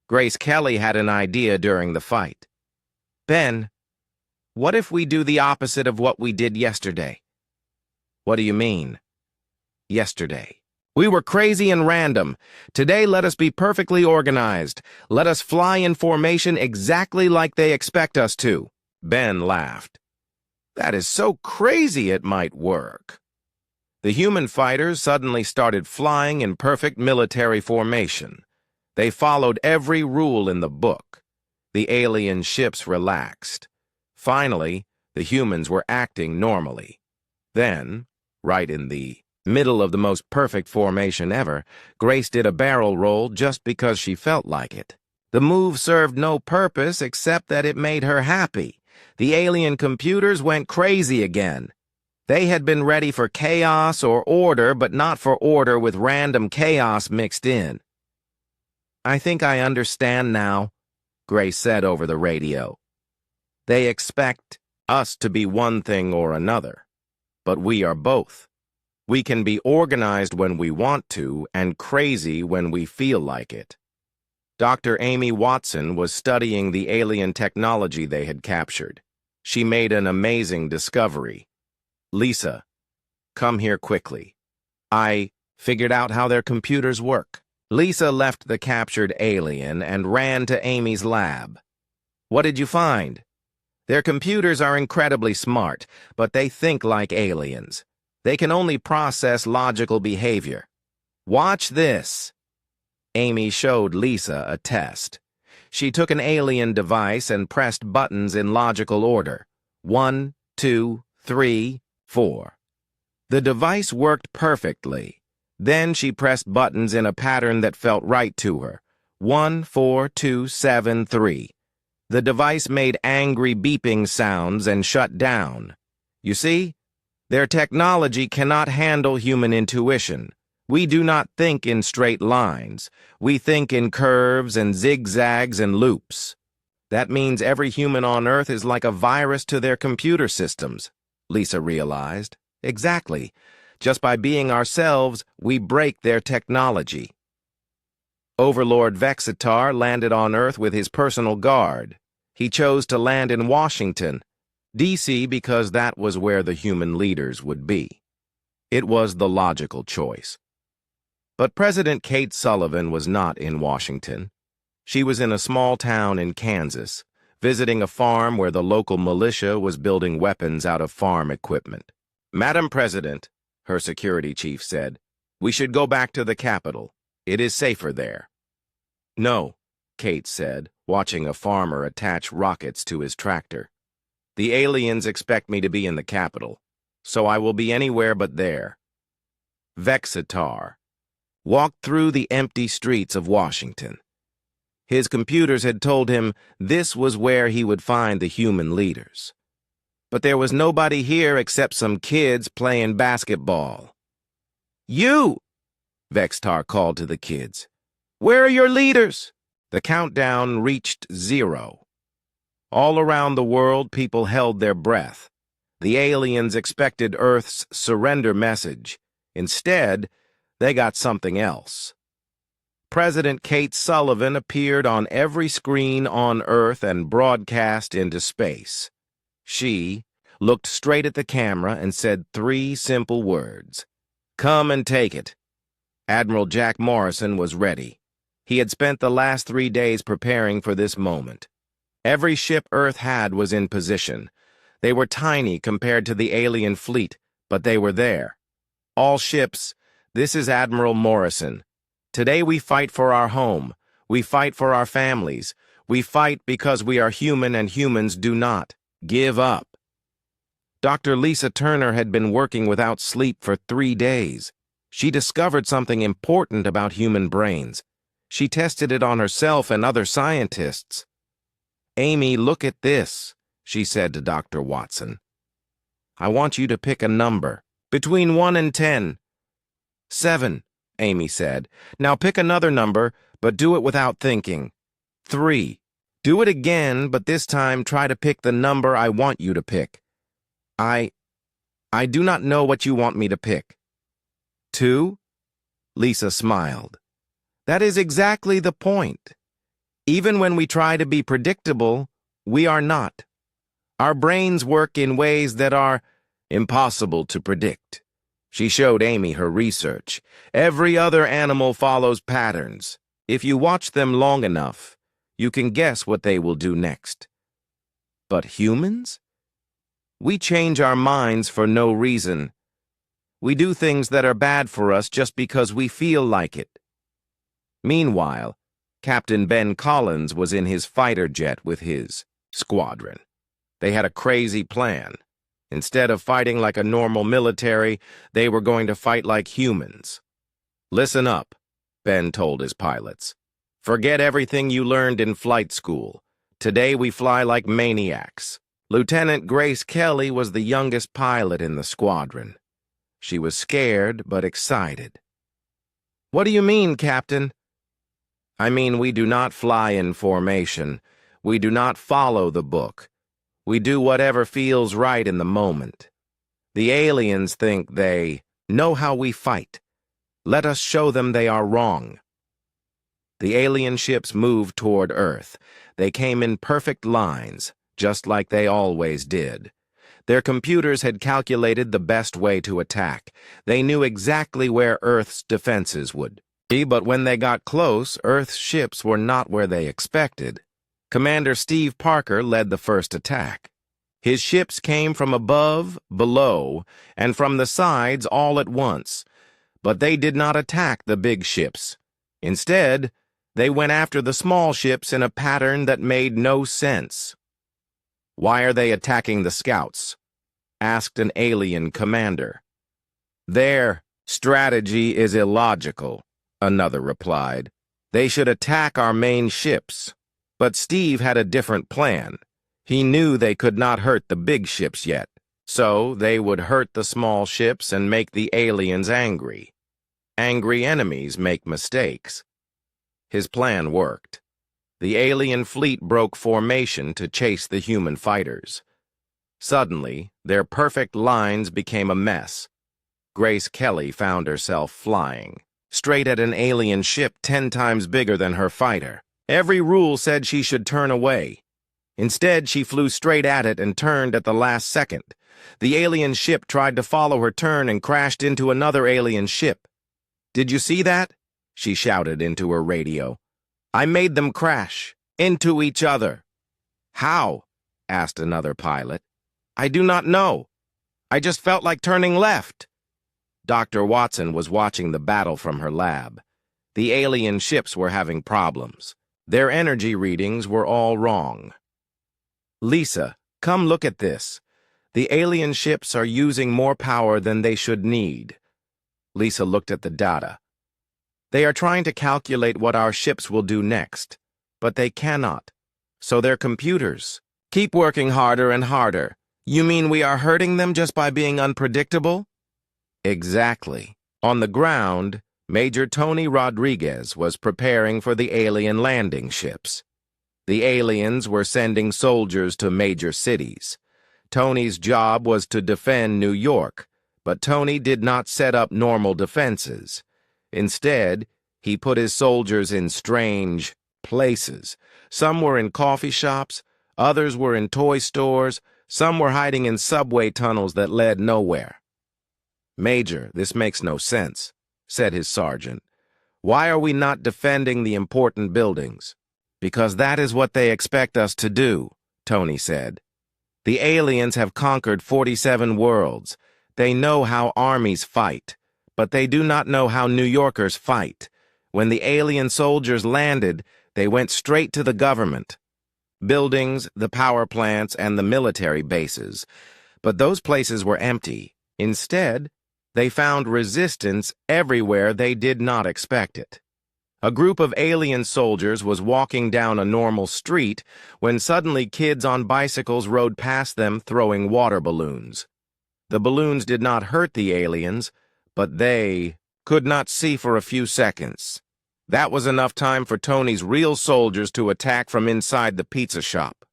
Grace Kelly had an idea during the fight. "Ben, what if we do the opposite of what we did yesterday?" "What do you mean?" "Yesterday we were crazy and random. Today let us be perfectly organized. Let us fly in formation exactly like they expect us to." Ben laughed. "That is so crazy it might work." The human fighters suddenly started flying in perfect military formation. They followed every rule in the book. The alien ships relaxed. Finally, the humans were acting normally. Then, right in the middle of the most perfect formation ever, Grace did a barrel roll just because she felt like it. The move served no purpose except that it made her happy. The alien computers went crazy again. They had been ready for chaos or order, but not for order with random chaos mixed in. "I think I understand now," Grace said over the radio. "They expect us to be one thing or another, but we are both. We can be organized when we want to and crazy when we feel like it." Dr. Amy Watson was studying the alien technology they had captured. She made an amazing discovery. "Lisa, come here quickly. I figured out how their computers work." Lisa left the captured alien and ran to Amy's lab. "What did you find?" "Their computers are incredibly smart, but they think like aliens. They can only process logical behavior. Watch this." Amy showed Lisa a test. She took an alien device and pressed buttons in logical order. 1, 2, 3, 4. The device worked perfectly. Then she pressed buttons in a pattern that felt right to her. 1, 4, 2, 7, 3. The device made angry beeping sounds and shut down. You see? Their technology cannot handle human intuition. We do not think in straight lines. We think in curves and zigzags and loops. That means every human on Earth is like a virus to their computer systems, Lisa realized. Exactly. Just by being ourselves, we break their technology. Overlord Vexitar landed on Earth with his personal guard. He chose to land in Washington, D.C. because that was where the human leaders would be. It was the logical choice. But President Kate Sullivan was not in Washington. She was in a small town in Kansas, visiting a farm where the local militia was building weapons out of farm equipment. "Madam President," her security chief said, "we should go back to the Capitol. It is safer there." "No," Kate said, watching a farmer attach rockets to his tractor. "The aliens expect me to be in the Capitol. so I will be anywhere but there. Vexitar walked through the empty streets of Washington. His computers had told him this was where he would find the human leaders. But there was nobody here except some kids playing basketball. "You!" Vexitar called to the kids. "Where are your leaders?" The countdown reached 0. All around the world, people held their breath. The aliens expected Earth's surrender message. Instead, they got something else. President Kate Sullivan appeared on every screen on Earth and broadcast into space. She looked straight at the camera and said 3 simple words. "Come and take it." Admiral Jack Morrison was ready. He had spent the last 3 days preparing for this moment. Every ship Earth had was in position. They were tiny compared to the alien fleet, but they were there. "All ships, this is Admiral Morrison. Today we fight for our home. We fight for our families. We fight because we are human and humans do not give up." Dr. Lisa Turner had been working without sleep for 3 days. She discovered something important about human brains. She tested it on herself and other scientists. "Amy, look at this," she said to Dr. Watson. "I want you to pick a number, between 1 and 10. 7, Amy said. "Now pick another number, but do it without thinking. 3. Do it again, but this time try to pick the number I want you to pick. I do not know what you want me to pick." 2? Lisa smiled. "That is exactly the point. Even when we try to be predictable, we are not. Our brains work in ways that are impossible to predict." She showed Amy her research. Every other animal follows patterns. If you watch them long enough, you can guess what they will do next. But humans? We change our minds for no reason. We do things that are bad for us just because we feel like it. Meanwhile, Captain Ben Collins was in his fighter jet with his squadron. They had a crazy plan. Instead of fighting like a normal military, they were going to fight like humans. "Listen up," Ben told his pilots. "Forget everything you learned in flight school. Today we fly like maniacs." Lieutenant Grace Kelly was the youngest pilot in the squadron. She was scared but excited. "What do you mean, Captain?" "I mean, we do not fly in formation. We do not follow the book. We do whatever feels right in the moment. The aliens think they know how we fight. Let us show them they are wrong." The alien ships moved toward Earth. They came in perfect lines, just like they always did. Their computers had calculated the best way to attack. They knew exactly where Earth's defenses would be, but when they got close, Earth's ships were not where they expected. Commander Steve Parker led the first attack. His ships came from above, below, and from the sides all at once, but they did not attack the big ships. Instead, they went after the small ships in a pattern that made no sense. "Why are they attacking the scouts?" asked an alien commander. "Their strategy is illogical," another replied. "They should attack our main ships." But Steve had a different plan. He knew they could not hurt the big ships yet, so they would hurt the small ships and make the aliens angry. Angry enemies make mistakes. His plan worked. The alien fleet broke formation to chase the human fighters. Suddenly, their perfect lines became a mess. Grace Kelly found herself flying, straight at an alien ship 10 times bigger than her fighter. Every rule said she should turn away. Instead, she flew straight at it and turned at the last second. The alien ship tried to follow her turn and crashed into another alien ship. "Did you see that?" she shouted into her radio. "I made them crash into each other." "How?" asked another pilot. "I do not know. I just felt like turning left." Dr. Watson was watching the battle from her lab. The alien ships were having problems. Their energy readings were all wrong. "Lisa, come look at this. The alien ships are using more power than they should need. Lisa looked at the data. They are trying to calculate what our ships will do next, but they cannot. So they're computers. Keep working harder and harder. You mean we are hurting them just by being unpredictable? Exactly. On the ground, Major Tony Rodriguez was preparing for the alien landing ships. The aliens were sending soldiers to major cities. Tony's job was to defend New York, but Tony did not set up normal defenses. Instead, he put his soldiers in strange places. Some were in coffee shops, others were in toy stores, some were hiding in subway tunnels that led nowhere. "Major, this makes no sense," said his sergeant. "Why are we not defending the important buildings?" "Because that is what they expect us to do," Tony said. "The aliens have conquered 47 worlds. They know how armies fight, but they do not know how New Yorkers fight. When the alien soldiers landed, they went straight to the government. Buildings, the power plants, and the military bases. But those places were empty. Instead, they found resistance everywhere they did not expect it. A group of alien soldiers was walking down a normal street when suddenly kids on bicycles rode past them throwing water balloons. The balloons did not hurt the aliens, but they could not see for a few seconds. That was enough time for Tony's real soldiers to attack from inside the pizza shop.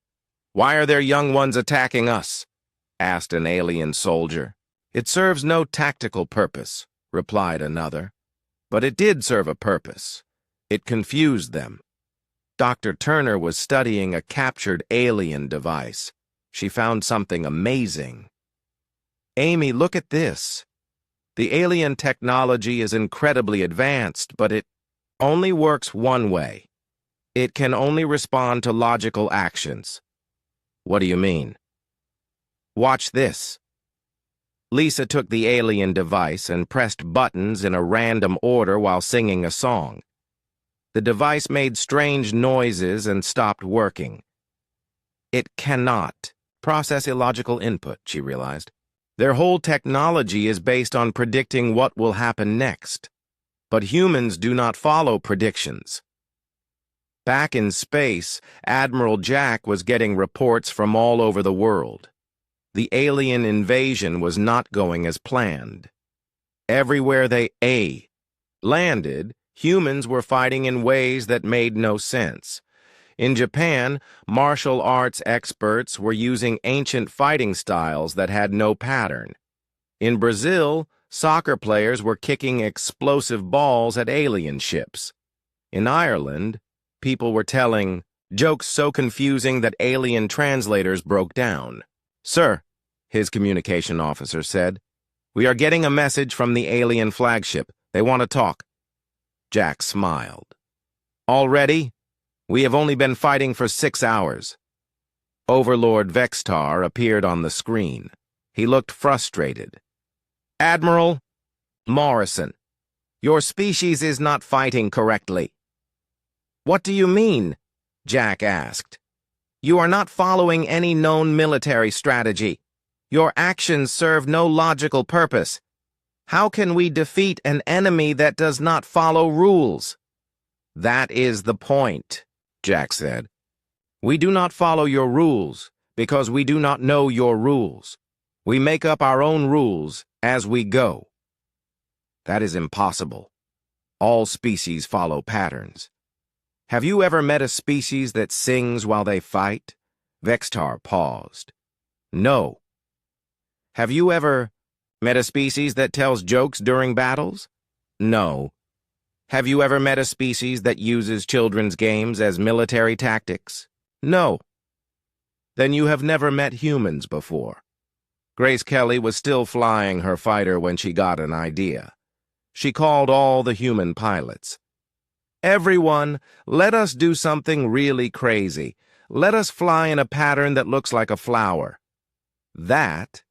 "Why are their young ones attacking us?" asked an alien soldier. "It serves no tactical purpose," replied another. "But it did serve a purpose. It confused them." Dr. Turner was studying a captured alien device. She found something amazing. "Amy, look at this. The alien technology is incredibly advanced, but it only works one way. It can only respond to logical actions." "What do you mean?" "Watch this." Lisa took the alien device and pressed buttons in a random order while singing a song. The device made strange noises and stopped working. It cannot process illogical input, she realized. Their whole technology is based on predicting what will happen next. But humans do not follow predictions. Back in space, Admiral Jack was getting reports from all over the world. The alien invasion was not going as planned. Everywhere they landed, humans were fighting in ways that made no sense. In Japan, martial arts experts were using ancient fighting styles that had no pattern. In Brazil, soccer players were kicking explosive balls at alien ships. In Ireland, people were telling jokes so confusing that alien translators broke down. "Sir," his communication officer said, "we are getting a message from the alien flagship. They want to talk." Jack smiled. "Already? We have only been fighting for 6 hours." Overlord Vextar appeared on the screen. He looked frustrated. "Admiral Morrison, your species is not fighting correctly." "What do you mean?" Jack asked. "You are not following any known military strategy. Your actions serve no logical purpose. How can we defeat an enemy that does not follow rules?" "That is the point," Jack said. "We do not follow your rules because we do not know your rules. We make up our own rules as we go." "That is impossible. All species follow patterns. Have you ever met a species that sings while they fight?" Vextar paused. "No." "Have you ever met a species that tells jokes during battles?" "No." "Have you ever met a species that uses children's games as military tactics?" "No." "Then you have never met humans before." Grace Kelly was still flying her fighter when she got an idea. She called all the human pilots. "Everyone, let us do something really crazy. Let us fly in a pattern that looks like a flower." "That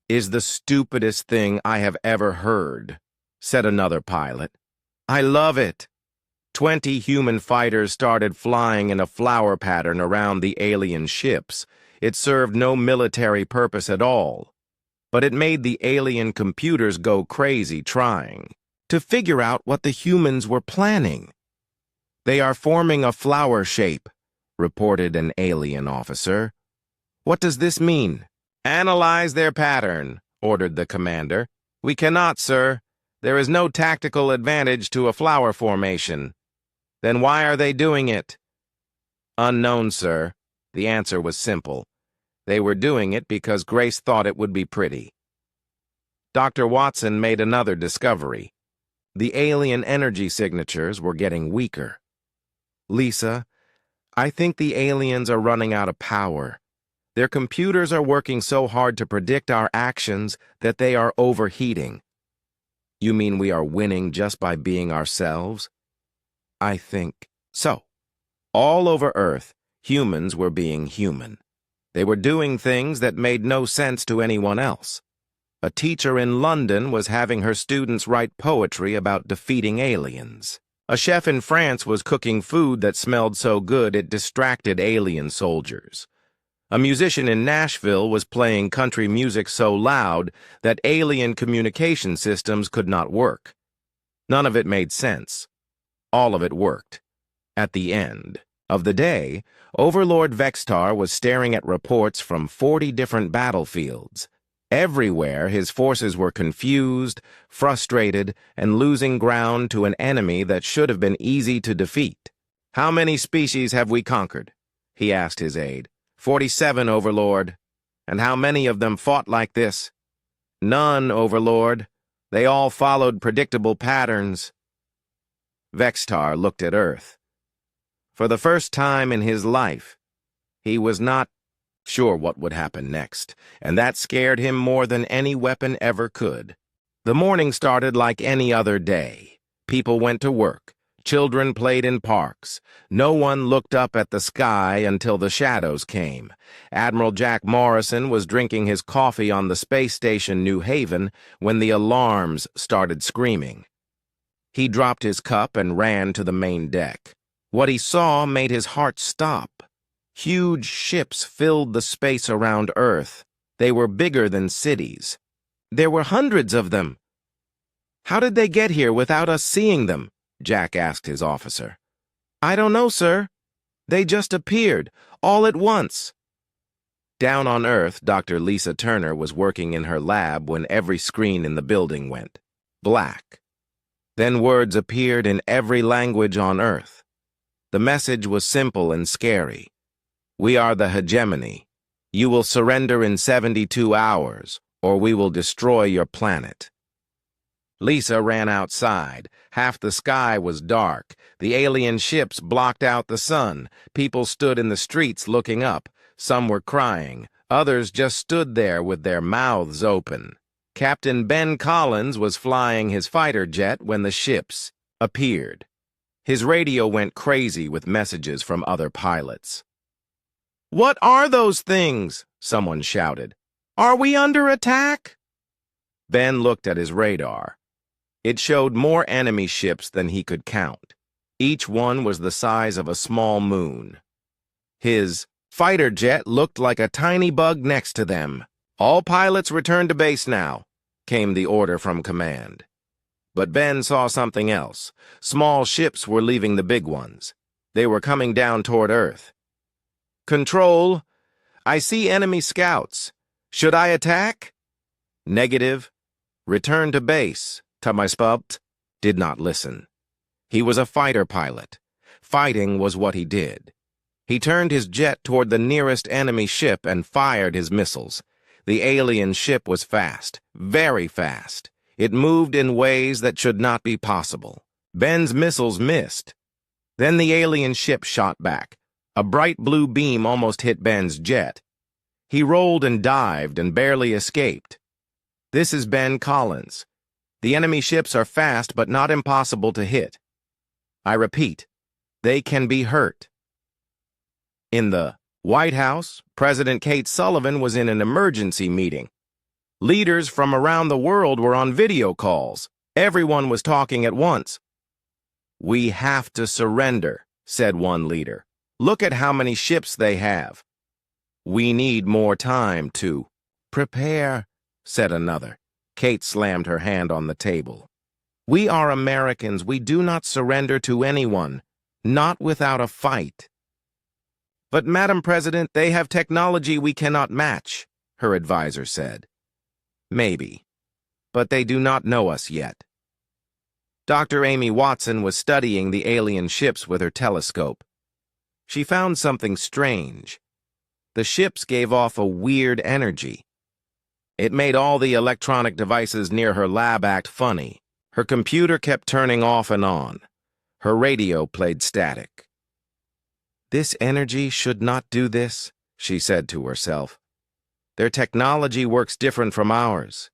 is the stupidest thing I have ever heard," said another pilot. "I love it." 20 human fighters started flying in a flower pattern around the alien ships. It served no military purpose at all, but it made the alien computers go crazy trying to figure out what the humans were planning. "They are forming a flower shape," reported an alien officer. "What does this mean?" "Analyze their pattern," ordered the commander. "We cannot, sir. There is no tactical advantage to a flower formation." "Then why are they doing it?" "Unknown, sir." The answer was simple. They were doing it because Grace thought it would be pretty. Dr. Watson made another discovery. The alien energy signatures were getting weaker. "Lisa, I think the aliens are running out of power. Their computers are working so hard to predict our actions that they are overheating." "You mean we are winning just by being ourselves?" "I think so." All over Earth, humans were being human. They were doing things that made no sense to anyone else. A teacher in London was having her students write poetry about defeating aliens. A chef in France was cooking food that smelled so good it distracted alien soldiers. A musician in Nashville was playing country music so loud that alien communication systems could not work. None of it made sense. All of it worked. At the end of the day, Overlord Vextar was staring at reports from 40 different battlefields. Everywhere, his forces were confused, frustrated, and losing ground to an enemy that should have been easy to defeat. "How many species have we conquered?" he asked his aide. 47, Overlord. "And how many of them fought like this?" "None, Overlord. They all followed predictable patterns." Vextar looked at Earth. For the first time in his life, he was not sure what would happen next, and that scared him more than any weapon ever could. The morning started like any other day. People went to work. Children played in parks. No one looked up at the sky until the shadows came. Admiral Jack Morrison was drinking his coffee on the space station New Haven when the alarms started screaming. He dropped his cup and ran to the main deck. What he saw made his heart stop. Huge ships filled the space around Earth. They were bigger than cities. There were hundreds of them. "How did they get here without us seeing them?" Jack asked his officer. "I don't know, sir. They just appeared, all at once." Down on Earth, Dr. Lisa Turner was working in her lab when every screen in the building went black. Then words appeared in every language on Earth. The message was simple and scary. "We are the hegemony. You will surrender in 72 hours, or we will destroy your planet." Lisa ran outside. Half the sky was dark. The alien ships blocked out the sun. People stood in the streets looking up. Some were crying. Others just stood there with their mouths open. Captain Ben Collins was flying his fighter jet when the ships appeared. His radio went crazy with messages from other pilots. "What are those things?" someone shouted. "Are we under attack?" Ben looked at his radar. It showed more enemy ships than he could count. Each one was the size of a small moon. His fighter jet looked like a tiny bug next to them. "All pilots return to base now," came the order from command. But Ben saw something else. Small ships were leaving the big ones. They were coming down toward Earth. "Control, I see enemy scouts. Should I attack?" "Negative. Return to base." Tamaispupt did not listen. He was a fighter pilot. Fighting was what he did. He turned his jet toward the nearest enemy ship and fired his missiles. The alien ship was fast, very fast. It moved in ways that should not be possible. Ben's missiles missed. Then the alien ship shot back. A bright blue beam almost hit Ben's jet. He rolled and dived and barely escaped. "This is Ben Collins. The enemy ships are fast but not impossible to hit. I repeat, they can be hurt." In the White House, President Kate Sullivan was in an emergency meeting. Leaders from around the world were on video calls. Everyone was talking at once. "We have to surrender," said one leader. "Look at how many ships they have." We need more time to prepare, said another. Kate slammed her hand on the table. We are Americans. We do not surrender to anyone, not without a fight. But, Madam President, they have technology we cannot match, her advisor said. Maybe, but they do not know us yet. Dr. Amy Watson was studying the alien ships with her telescope. She found something strange. The ships gave off a weird energy. It made all the electronic devices near her lab act funny. Her computer kept turning off and on. Her radio played static. This energy should not do this, she said to herself. Their technology works different from ours.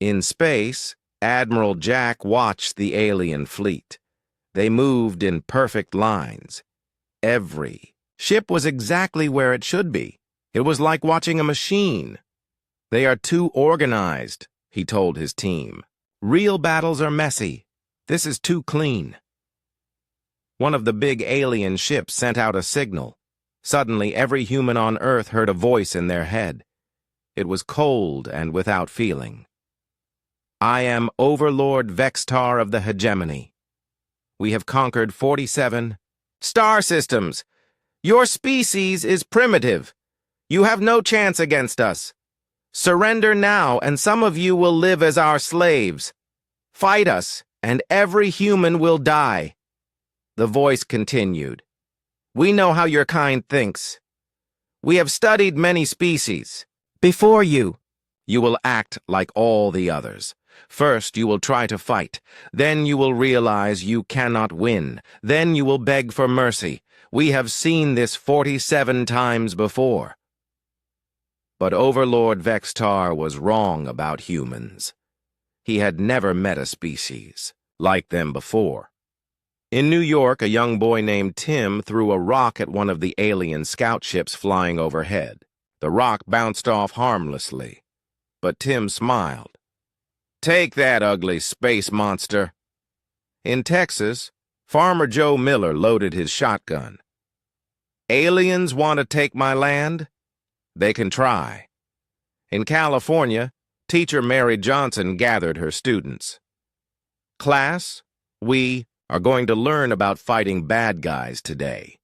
In space, Admiral Jack watched the alien fleet. They moved in perfect lines. Every ship was exactly where it should be. It was like watching a machine. They are too organized, he told his team. Real battles are messy. This is too clean. One of the big alien ships sent out a signal. Suddenly, every human on Earth heard a voice in their head. It was cold and without feeling. I am Overlord Vextar of the Hegemony. We have conquered 47 star systems. Your species is primitive. You have no chance against us. Surrender now, and some of you will live as our slaves. Fight us, and every human will die. The voice continued. We know how your kind thinks. We have studied many species. Before you, you will act like all the others. First, you will try to fight. Then you will realize you cannot win. Then you will beg for mercy. We have seen this 47 times before. But Overlord Vextar was wrong about humans. He had never met a species like them before. In New York, a young boy named Tim threw a rock at one of the alien scout ships flying overhead. The rock bounced off harmlessly, but Tim smiled. Take that, ugly space monster. In Texas, Farmer Joe Miller loaded his shotgun. Aliens want to take my land? They can try. In California, teacher Mary Johnson gathered her students. Class, we are going to learn about fighting bad guys today.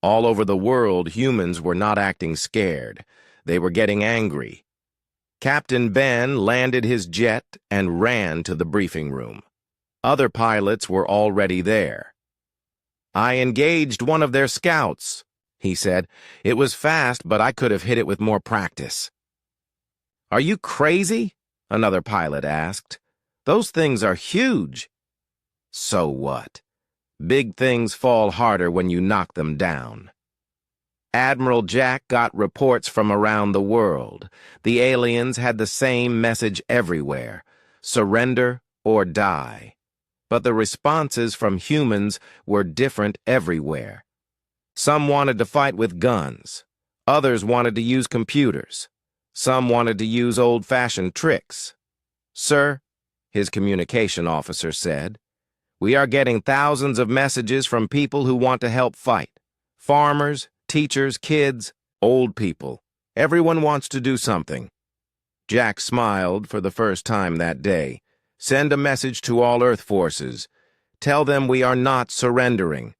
All over the world, humans were not acting scared. They were getting angry. Captain Ben landed his jet and ran to the briefing room. Other pilots were already there. I engaged one of their scouts, he said. It was fast, but I could have hit it with more practice. Are you crazy? Another pilot asked. Those things are huge. So what? Big things fall harder when you knock them down. Admiral Jack got reports from around the world. The aliens had the same message everywhere: surrender or die. But the responses from humans were different everywhere. Some wanted to fight with guns. Others wanted to use computers. Some wanted to use old-fashioned tricks. Sir, his communication officer said, we are getting thousands of messages from people who want to help fight. Farmers, teachers, kids, old people. Everyone wants to do something. Jack smiled for the first time that day. Send a message to all Earth forces. Tell them we are not surrendering.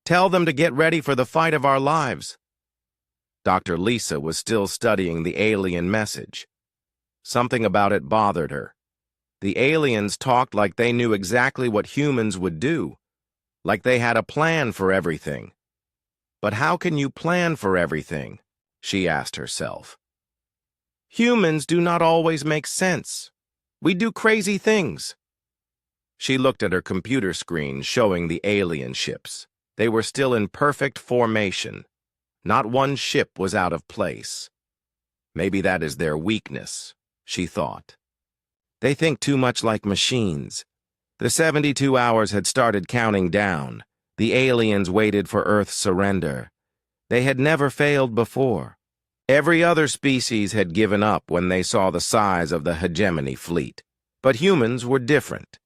Tell them to get ready for the fight of our lives. Dr. Lisa was still studying the alien message. Something about it bothered her. The aliens talked like they knew exactly what humans would do, like they had a plan for everything. But how can you plan for everything? She asked herself. Humans do not always make sense. We do crazy things. She looked at her computer screen showing the alien ships. They were still in perfect formation. Not one ship was out of place. Maybe that is their weakness, she thought. They think too much like machines. The 72 hours had started counting down. The aliens waited for Earth's surrender. They had never failed before. Every other species had given up when they saw the size of the hegemony fleet. But humans were different.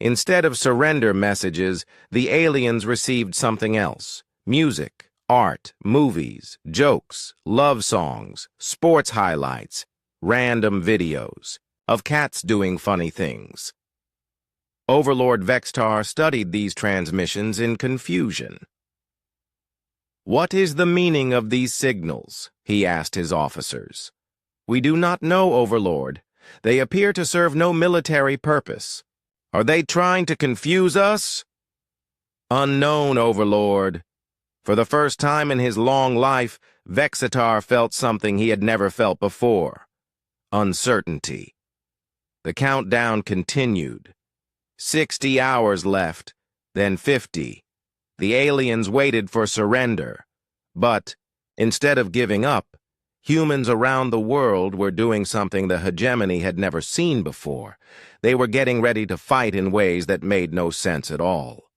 Instead of surrender messages, the aliens received something else: music, art, movies, jokes, love songs, sports highlights, random videos of cats doing funny things. Overlord Vextar studied these transmissions in confusion. "What is the meaning of these signals?" he asked his officers. "We do not know, Overlord. They appear to serve no military purpose. Are they trying to confuse us?" "Unknown, Overlord." For the first time in his long life, Vexitar felt something he had never felt before: uncertainty. The countdown continued. 60 hours left, then 50. The aliens waited for surrender. But, instead of giving up, humans around the world were doing something the hegemony had never seen before. They were getting ready to fight in ways that made no sense at all.